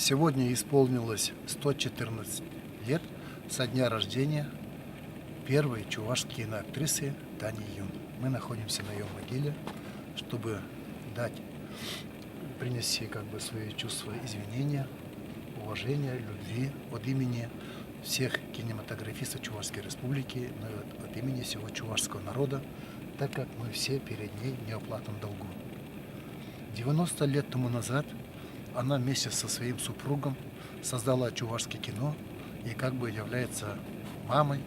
Сегодня исполнилось 114 лет со дня рождения первой чувашской киноактрисы Тани Юн. Мы находимся на ее могиле, чтобы принести свои чувства извинения, уважения, любви от имени всех кинематографистов Чувашской Республики, но и от имени всего чувашского народа, так как мы все перед ней в неоплатном долгу. 90 лет тому назад она вместе со своим супругом создала чувашское кино и является мамой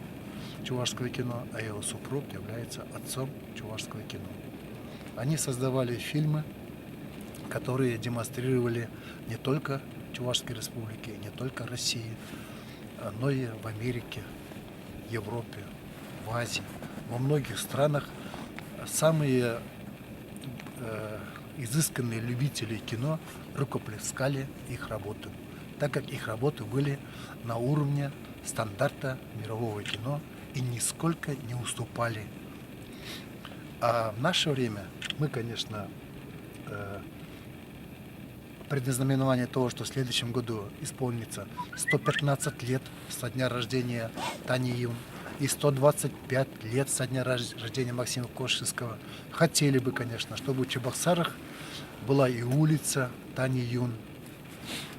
чувашского кино, а его супруг является отцом чувашского кино. Они создавали фильмы, которые демонстрировали не только Чувашской Республике, не только России, но и в Америке, Европе, в Азии, во многих странах. Самые изысканные любители кино рукоплескали их работы, так как их работы были на уровне стандарта мирового кино и нисколько не уступали. А в наше время мы, конечно, предзнаменование того, что в следующем году исполнится 115 лет со дня рождения Тани Юн и 125 лет со дня рождения Максима Кошинского. Хотели бы, конечно, чтобы в Чебоксарах была и улица Тани Юн,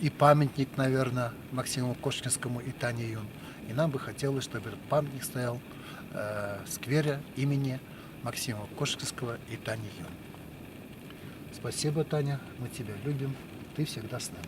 и памятник, наверное, Максиму Кошинскому и Тане Юн. И нам бы хотелось, чтобы этот памятник стоял в сквере имени Максима Кошинского и Тани Юн. Спасибо, Таня, мы тебя любим, ты всегда с нами.